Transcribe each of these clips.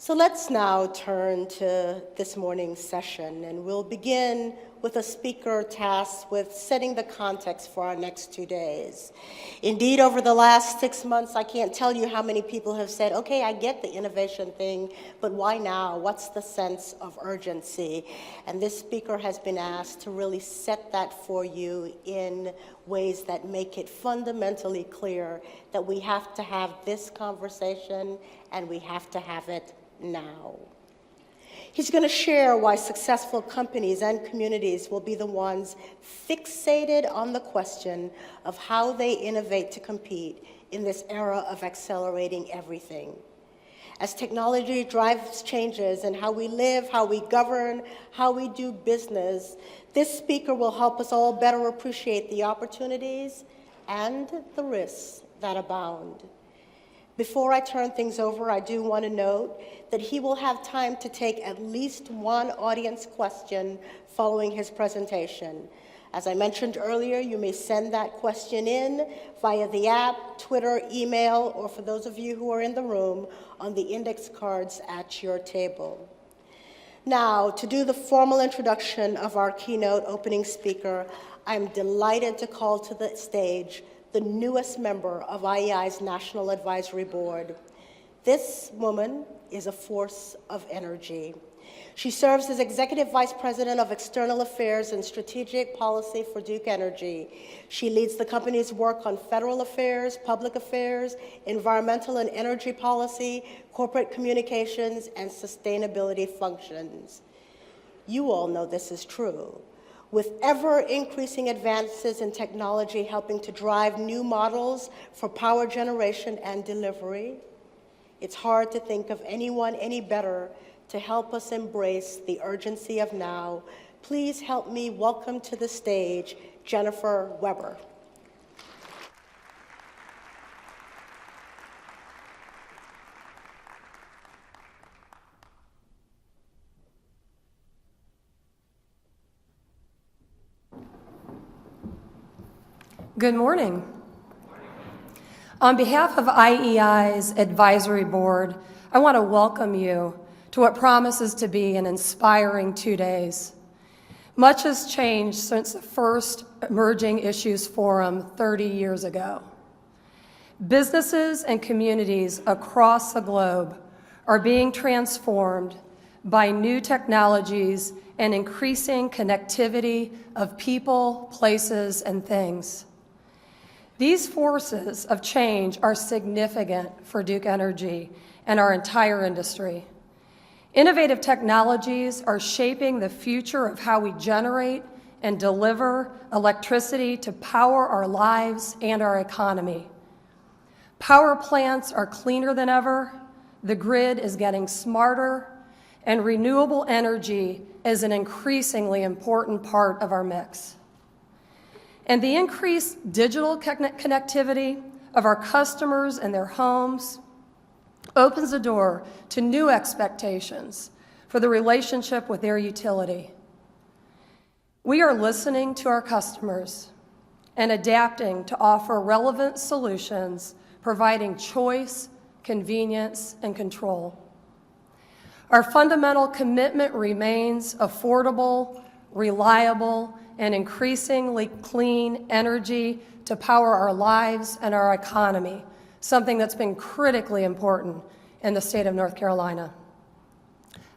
So let's now turn to this morning's session, and we'll begin with a speaker tasked with setting the context for our next 2 days. Indeed, over the last 6 months, I can't tell you how many people have said, okay, I get the innovation thing, but why now? What's the sense of urgency? And this speaker has been asked to really set that for you in ways that make it fundamentally clear that we have to have this conversation and we have to have it now. He's going to share why successful companies and communities will be the ones fixated on the question of how they innovate to compete in this era of accelerating everything. As technology drives changes in how we live, how we govern, how we do business, this speaker will help us all better appreciate the opportunities and the risks that abound. Before I turn things over, I do want to note that he will have time to take at least one audience question following his presentation. As I mentioned earlier, you may send that question in via the app, Twitter, email, or for those of you who are in the room, on the index cards at your table. Now, to do the formal introduction of our keynote opening speaker, I'm delighted to call to the stage the newest member of IEI's National Advisory Board. This woman is a force of energy. She serves as Executive Vice President of External Affairs and Strategic Policy for Duke Energy. She leads the company's work on federal affairs, public affairs, environmental and energy policy, corporate communications, and sustainability functions. You all know this is true. With ever-increasing advances in technology helping to drive new models for power generation and delivery, it's hard to think of anyone any better to help us embrace the urgency of now. Please help me welcome to the stage Jennifer Weber. Good morning. On behalf of IEI's Advisory Board, I want to welcome you to what promises to be an inspiring 2 days. Much has changed since the first Emerging Issues Forum 30 years ago. Businesses and communities across the globe are being transformed by new technologies and increasing connectivity of people, places, and things. These forces of change are significant for Duke Energy and our entire industry. Innovative technologies are shaping the future of how we generate and deliver electricity to power our lives and our economy. Power plants are cleaner than ever, the grid is getting smarter, and renewable energy is an increasingly important part of our mix. And the increased digital connectivity of our customers and their homes opens the door to new expectations for the relationship with their utility. We are listening to our customers and adapting to offer relevant solutions, providing choice, convenience, and control. Our fundamental commitment remains affordable, reliable, and increasingly clean energy to power our lives and our economy, something that's been critically important in the state of North Carolina.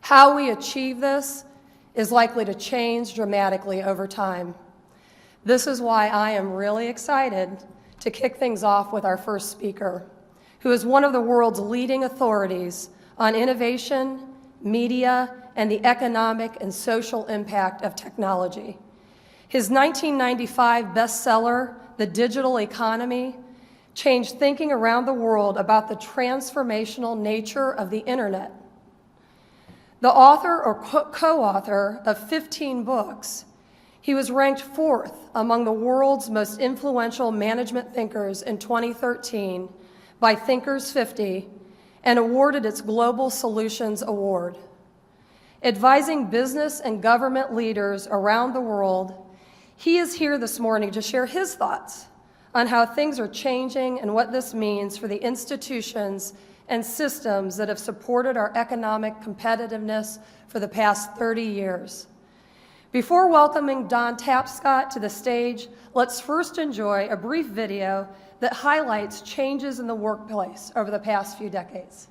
How we achieve this is likely to change dramatically over time. This is why I am really excited to kick things off with our first speaker, who is one of the world's leading authorities on innovation, media, and the economic and social impact of technology. His 1995 bestseller, The Digital Economy, changed thinking around the world about the transformational nature of the internet. The author or co-author of 15 books, he was ranked 4th among the world's most influential management thinkers in 2013 by Thinkers 50 and awarded its Global Solutions Award. Advising business and government leaders around the world, he is here this morning to share his thoughts on how things are changing and what this means for the institutions and systems that have supported our economic competitiveness for the past 30 years. Before welcoming Don Tapscott to the stage, let's first enjoy a brief video that highlights changes in the workplace over the past few decades.